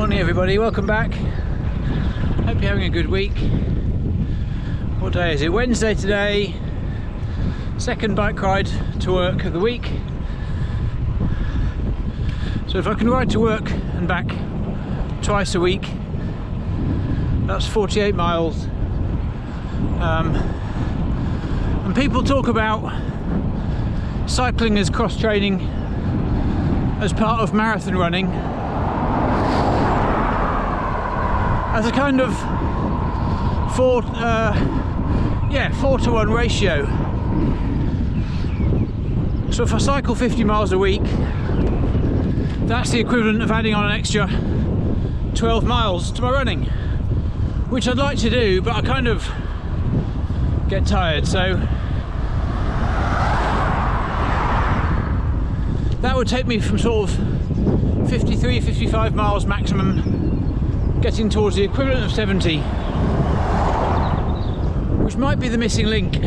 Morning everybody, welcome back. Hope you're having a good week. What day is it? Wednesday today. Second bike ride to work of the week. So if I can ride to work and back twice a week, that's 48 miles. And people talk about cycling as cross-training as part of marathon running, as a kind of 4-to-1 ratio. So if I cycle 50 miles a week, that's the equivalent of adding on an extra 12 miles to my running, which I'd like to do, but I kind of get tired. So that would take me from sort of 53, 55 miles maximum, getting towards the equivalent of 70, which might be the missing link,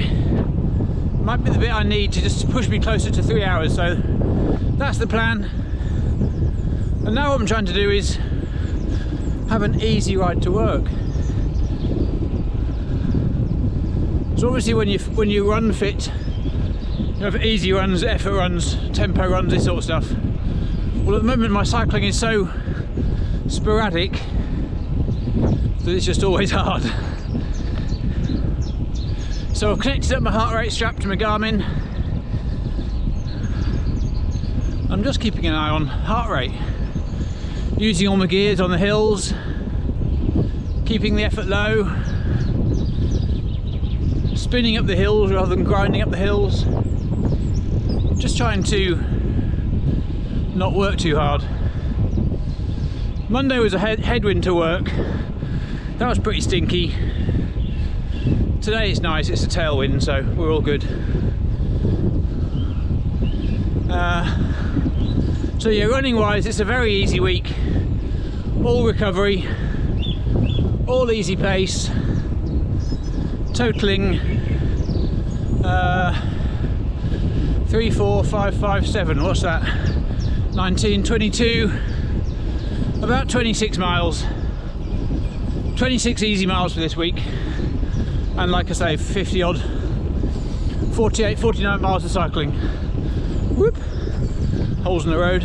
might be the bit I need to just push me closer to 3 hours. So that's the plan. And now what I'm trying to do is have an easy ride to work. So obviously when you run fit, you have easy runs, effort runs, tempo runs, this sort of stuff. Well, at the moment my cycling is so sporadic that it's just always hard. So I've connected up my heart rate strap to my Garmin. I'm just keeping an eye on heart rate, using all my gears on the hills, keeping the effort low, spinning up the hills rather than grinding up the hills, just trying to not work too hard. Monday was a headwind to work. That was pretty stinky. Today it's nice, it's a tailwind, so we're all good. So yeah, running wise, it's a very easy week. All recovery, all easy pace, totaling 3, 4, 5, 5, 7, what's that? 19, 22, about 26 miles. 26 easy miles for this week. And like I say, 50 odd, 48, 49 miles of cycling. Whoop! Holes in the road.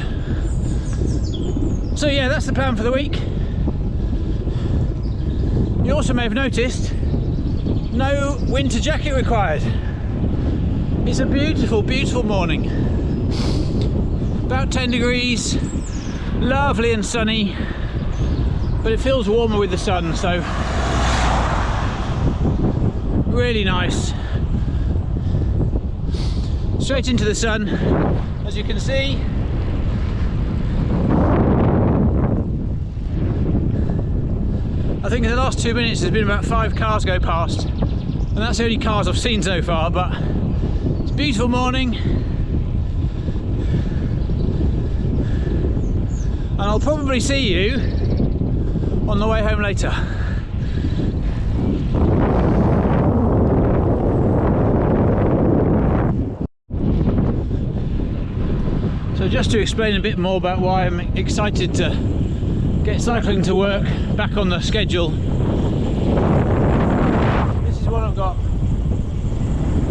So yeah, that's the plan for the week. You also may have noticed, no winter jacket required. It's a beautiful, beautiful morning. About 10 degrees, lovely and sunny, but it feels warmer with the sun, so really nice. Straight into the sun, as you can see. I think in the last 2 minutes there's been about 5 cars go past, and that's the only cars I've seen so far, but it's a beautiful morning. And I'll probably see you on the way home later. So just to explain a bit more about why I'm excited to get cycling to work back on the schedule. This is what I've got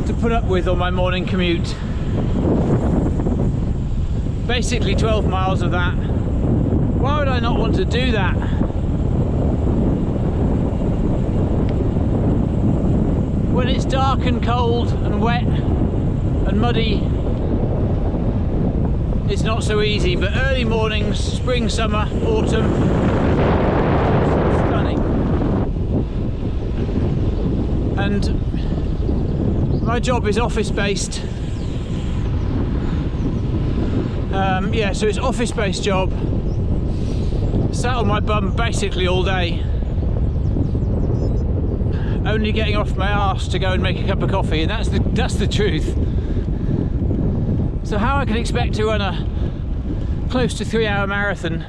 to put up with on my morning commute. Basically 12 miles of that. Why would I not want to do that? When it's dark and cold and wet and muddy, it's not so easy, but early mornings, spring, summer, autumn, stunning. And my job is office based. Yeah, so it's office based job. Sat on my bum basically all day, only getting off my arse to go and make a cup of coffee, and that's the truth. So how I can expect to run a close to 3-hour marathon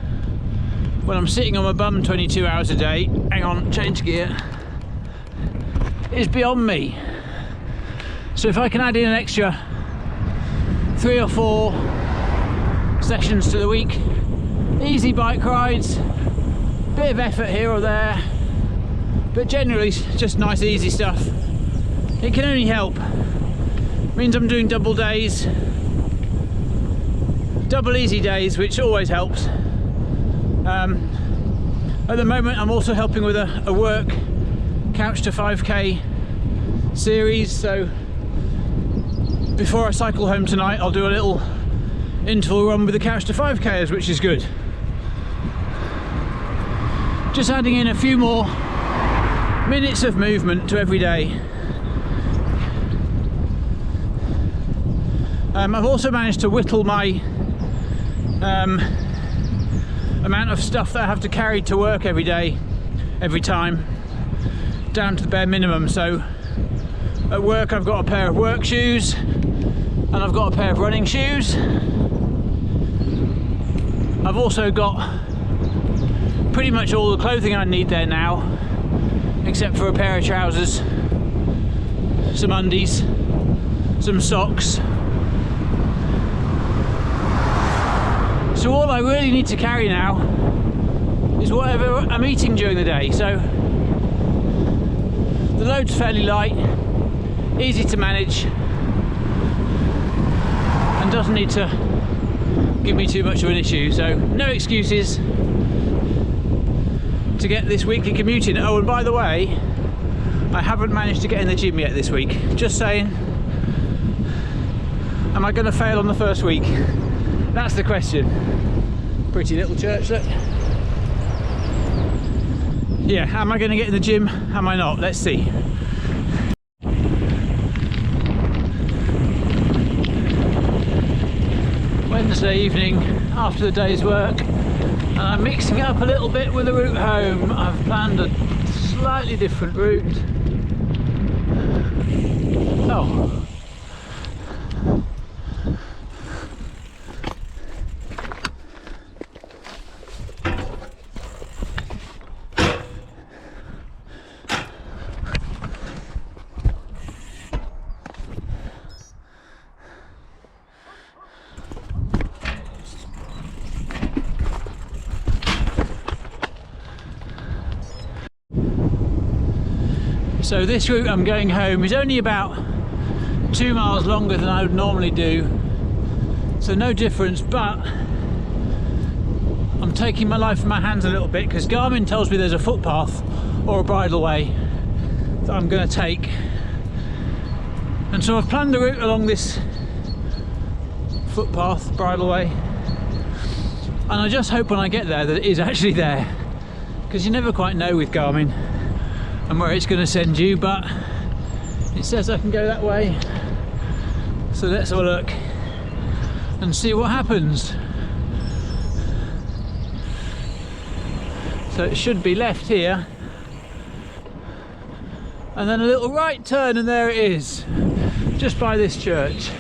when I'm sitting on my bum 22 hours a day, hang on, change gear, is beyond me. So if I can add in an extra 3 or 4 sessions to the week, easy bike rides, Bit of effort here or there, but generally just nice easy stuff. It can only help. It means I'm doing double days, double easy days, which always helps. At the moment I'm also helping with a work couch to 5k series, so before I cycle home tonight I'll do a little interval run with the couch to 5kers, which is good. Just adding in a few more minutes of movement to every day. I've also managed to whittle my amount of stuff that I have to carry to work every day, every time, down to the bare minimum. So at work I've got a pair of work shoes and I've got a pair of running shoes. I've also got pretty much all the clothing I need there now, except for a pair of trousers, some undies, some socks. So all I really need to carry now is whatever I'm eating during the day. So the load's fairly light, easy to manage, and doesn't need to give me too much of an issue. So no excuses to get this weekly commuting. Oh, and by the way, I haven't managed to get in the gym yet this week. Just saying. Am I going to fail on the first week? That's the question. Pretty little church, look. Yeah, am I going to get in the gym? Am I not? Let's see. Wednesday evening after the day's work, and I'm mixing it up a little bit with the route home. I've planned a slightly different route. Oh. So this route I'm going home is only about 2 miles longer than I would normally do, so no difference, but I'm taking my life in my hands a little bit because Garmin tells me there's a footpath or a bridleway that I'm going to take, and so I've planned the route along this footpath, bridleway, and I just hope when I get there that it is actually there, because you never quite know with Garmin and where it's going to send you, but it says I can go that way, so let's have a look and see what happens. So it should be left here and then a little right turn, and there it is, just by this church.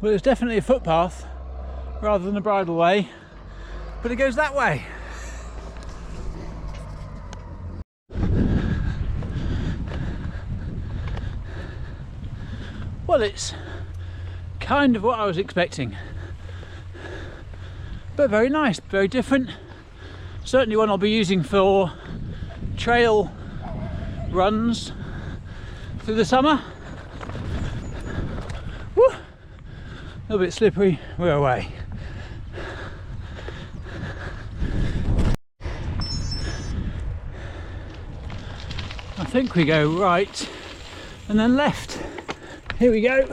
Well, it's definitely a footpath rather than a bridleway, but it goes that way. Well, it's kind of what I was expecting, but very nice, very different. Certainly one I'll be using for trail runs through the summer. Woo! A little bit slippery, we're away. I think we go right and then left. Here we go.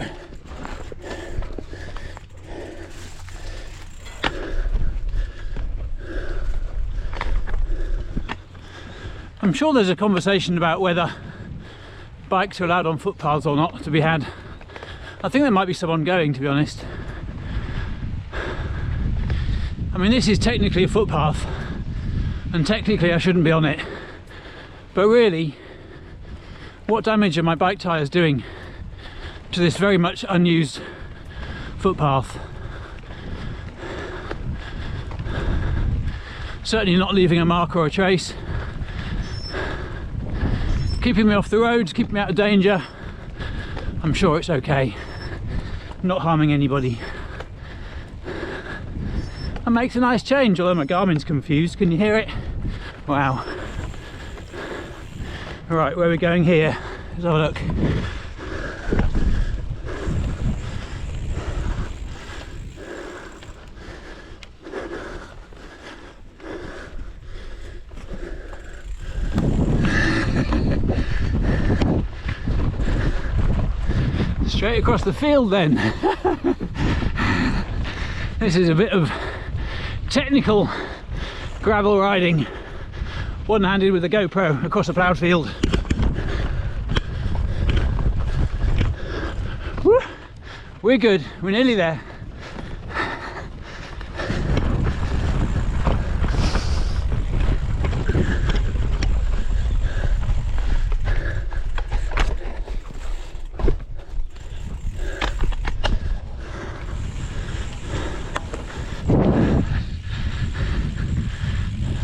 I'm sure there's a conversation about whether bikes are allowed on footpaths or not to be had. I think there might be some ongoing, to be honest. I mean, this is technically a footpath, and technically I shouldn't be on it. But really, what damage are my bike tyres doing to this very much unused footpath? Certainly not leaving a mark or a trace. Keeping me off the roads, keeping me out of danger. I'm sure it's okay. Not harming anybody. And makes a nice change, although my Garmin's confused. Can you hear it? Wow. Right, where are we going here? Let's have a look. Straight across the field then. This is a bit of technical gravel riding, one-handed with a GoPro across a ploughed field. Woo! We're good, we're nearly there.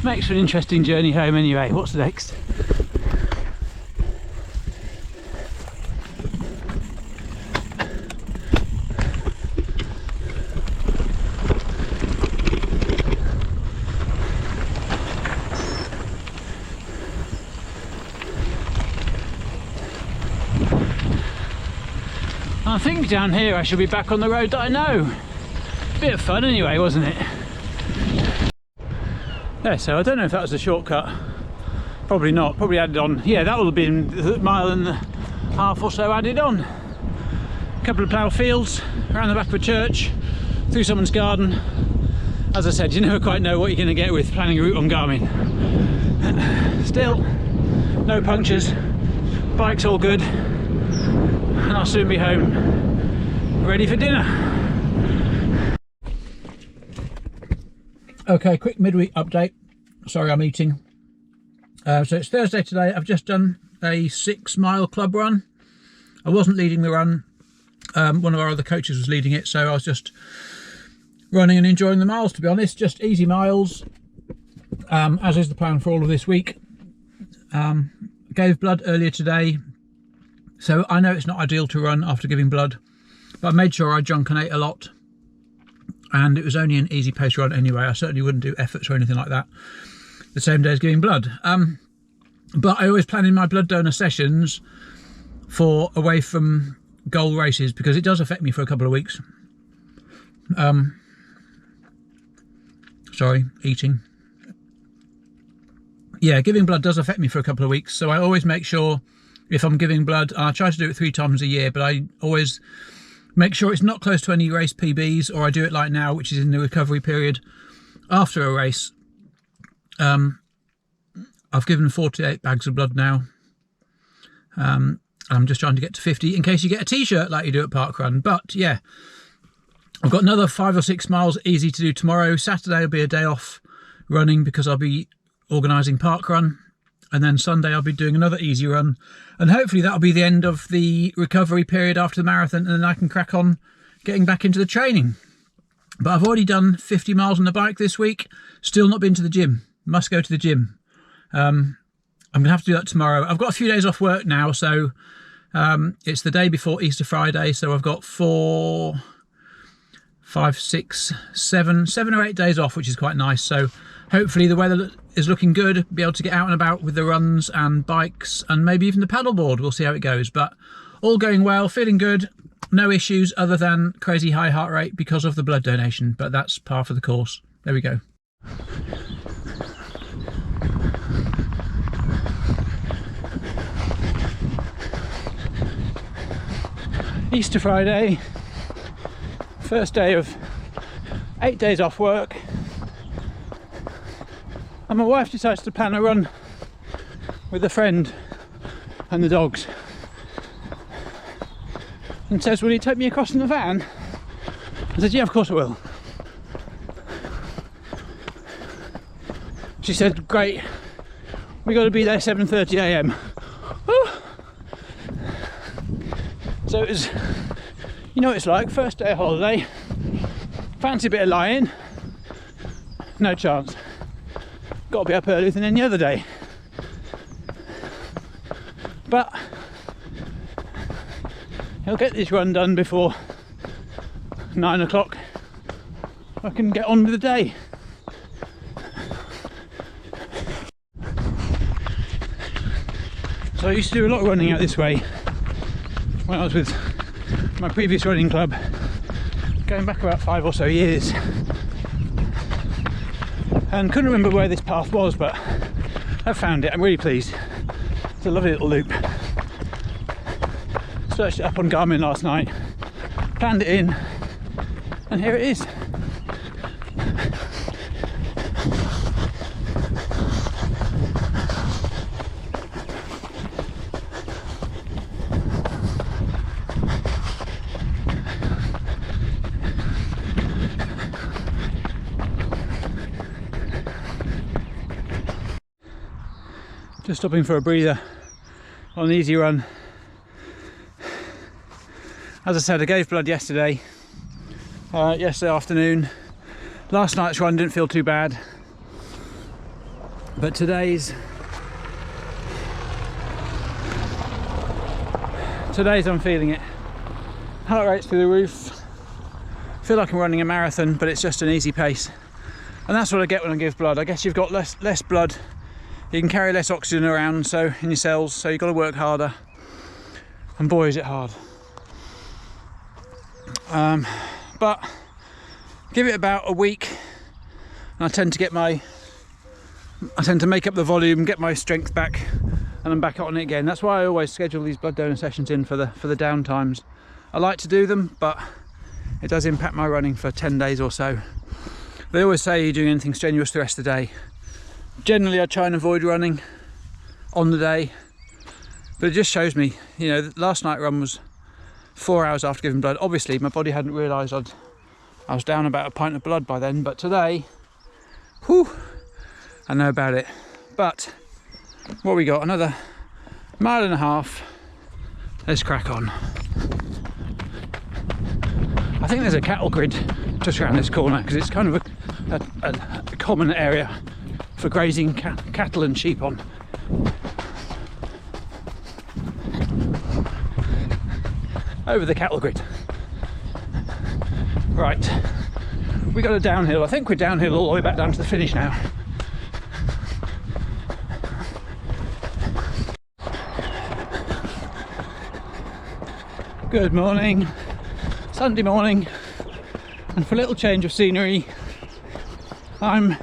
Makes for an interesting journey home anyway. What's next? I think down here I should be back on the road that I know. Bit of fun anyway, wasn't it? Yeah, so I don't know if that was a shortcut. Probably not. Probably added on. Yeah, that will have been a mile and a half or so added on. A couple of plough fields, around the back of a church, through someone's garden. As I said, you never quite know what you're going to get with planning a route on Garmin. Still, no punctures, bike's all good, and I'll soon be home, ready for dinner. Okay, quick midweek update. Sorry, I'm eating. So it's Thursday today. I've just done a 6-mile club run. I wasn't leading the run. One of our other coaches was leading it, so I was just running and enjoying the miles, to be honest. Just easy miles, as is the plan for all of this week. Gave blood earlier today, so I know it's not ideal to run after giving blood, but I made sure I junk and ate a lot. And it was only an easy pace run anyway. I certainly wouldn't do efforts or anything like that the same day as giving blood. But I always plan in my blood donor sessions for away from goal races, because it does affect me for a couple of weeks. Sorry, eating. Yeah, giving blood does affect me for a couple of weeks. So I always make sure, if I'm giving blood, and I try to do it 3 times a year, but I always make sure it's not close to any race PBs, or I do it like now, which is in the recovery period after a race. I've given 48 bags of blood now. I'm just trying to get to 50 in case you get a t-shirt like you do at Parkrun. But yeah, I've got another 5 or 6 miles easy to do tomorrow. Saturday will be a day off running because I'll be organising Parkrun. And then Sunday I'll be doing another easy run, and hopefully that'll be the end of the recovery period after the marathon, and then I can crack on getting back into the training. But I've already done 50 miles on the bike this week, still not been to the gym. Must go to the gym. I'm gonna have to do that tomorrow. I've got a few days off work now, so it's the day before Easter Friday, so I've got 4, 5, 6, 7 or 8 days off, which is quite nice. So hopefully the weather is looking good, be able to get out and about with the runs and bikes and maybe even the paddleboard. We'll see how it goes, but all going well, feeling good, no issues other than crazy high heart rate because of the blood donation, but that's par for the course. There we go. Easter Friday, first day of 8 days off work, and my wife decides to plan a run with a friend and the dogs, and says, will you take me across in the van? I said, yeah, of course I will. She said, great, we got to be there 7:30 a.m. So it was, you know what it's like, first day of holiday, fancy a bit of lying, no chance. Got to be up earlier than any other day. But he'll get this run done before 9 o'clock. I can get on with the day. So I used to do a lot of running out this way when I was with my previous running club, going back about 5 or so years, and couldn't remember where this path was, but I found it. I'm really pleased. It's a lovely little loop. Searched it up on Garmin last night, planned it in, and here it is. Just stopping for a breather on an easy run. As I said, I gave blood yesterday afternoon. Last night's run didn't feel too bad, but today's I'm feeling it. Heart rate's through the roof. Feel like I'm running a marathon, but it's just an easy pace, and that's what I get when I give blood. I guess you've got less blood. You can carry less oxygen around in your cells, so you've got to work harder, and boy is it hard. But give it about a week and I tend to make up the volume, get my strength back, and I'm back on it again. That's why I always schedule these blood donor sessions in for the down times. I like to do them, but it does impact my running for 10 days or so. They always say you're doing anything strenuous the rest of the day. Generally I try and avoid running on the day, but it just shows me, you know, last night run was 4 hours after giving blood. Obviously my body hadn't realised I was down about a pint of blood by then, but today, whew, I know about it. But what we got, another 1.5 miles. Let's crack on. I think there's a cattle grid just around this corner, because it's kind of a common area for grazing cattle and sheep on. Over the cattle grid. Right, we got a downhill. I think we're downhill all the way back down to the finish now. Good morning, Sunday morning, and for a little change of scenery, I'm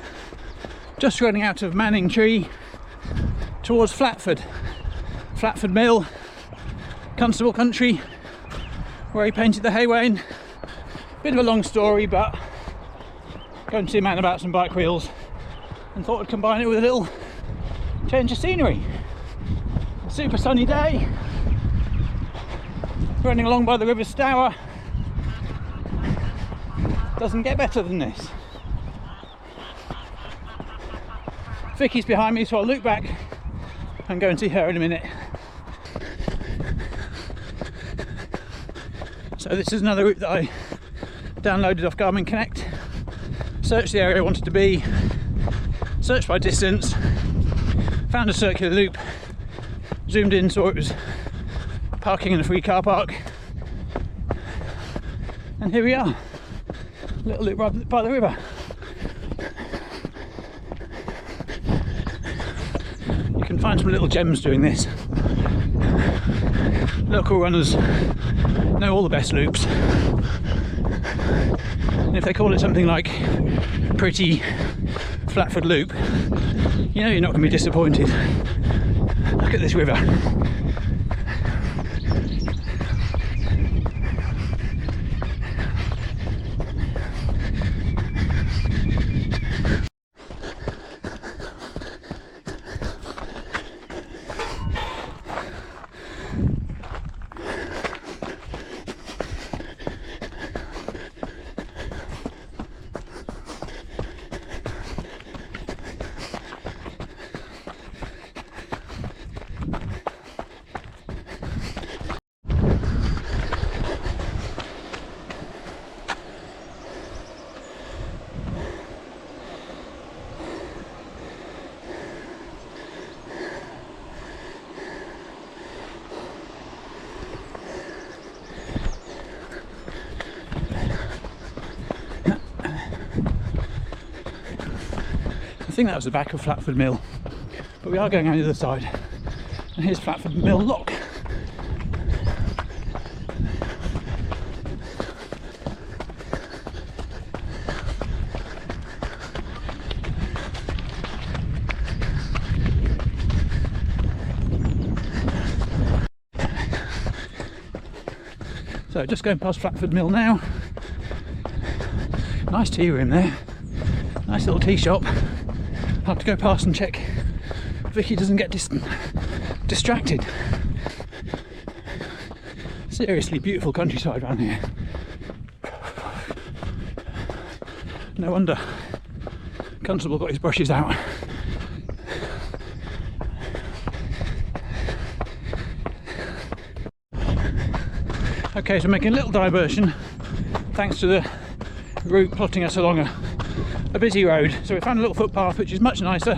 just running out of Manning Tree towards Flatford Mill, Constable Country, where he painted the hay wain. Bit of a long story, but going to see a man about some bike wheels and thought I'd combine it with a little change of scenery. Super sunny day, running along by the River Stour. Doesn't get better than this. Vicky's behind me, so I'll look back and go and see her in a minute. So this is another route that I downloaded off Garmin Connect. Searched the area I wanted to be, searched by distance, found a circular loop, zoomed in, saw it was parking in a free car park, and here we are, a little loop right by the river. You can find some little gems doing this. Local runners know all the best loops, and if they call it something like Pretty Flatford Loop, you know you're not going to be disappointed. Look at this river. think that was the back of Flatford Mill, but we are going on the other side. And here's Flatford Mill Lock. So just going past Flatford Mill now. Nice tea room there. Nice little tea shop. I'll have to go past and check Vicky doesn't get distracted. Seriously beautiful countryside around here. No wonder Constable got his brushes out. Okay, so making a little diversion thanks to the route plotting us along a busy road. So we found a little footpath which is much nicer,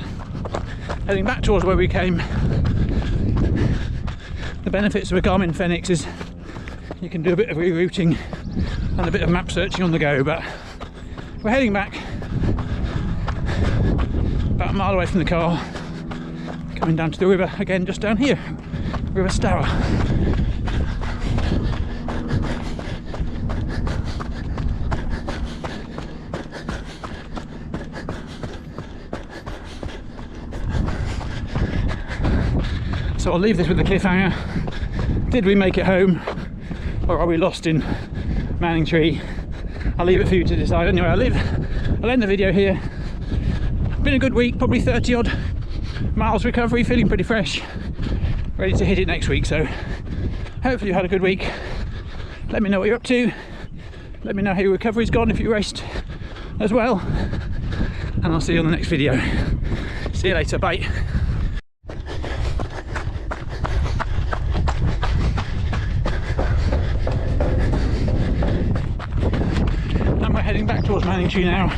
heading back towards where we came. The benefits of a Garmin Fenix is you can do a bit of rerouting and a bit of map searching on the go, but we're heading back about a mile away from the car, coming down to the river again, just down here, River Stour. So I'll leave this with the cliffhanger. Did we make it home, or are we lost in Manning Tree? I'll leave it for you to decide. Anyway, I'll end the video here. Been a good week, probably 30 odd miles recovery, feeling pretty fresh, ready to hit it next week. So hopefully you had a good week. Let me know what you're up to. Let me know how your recovery's gone if you raced as well. And I'll see you on the next video. See you later, bye. Heading back towards Manning Tree now.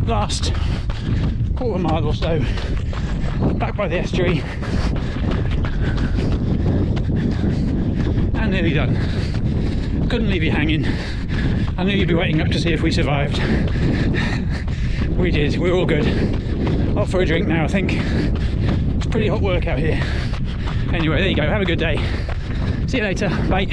Last quarter mile or so, back by the estuary, and nearly done. Couldn't leave you hanging. I knew you'd be waiting up to see if we survived. We did, we're all good. Off for a drink now, I think. It's pretty hot work out here. Anyway, there you go, have a good day. See you later, bye.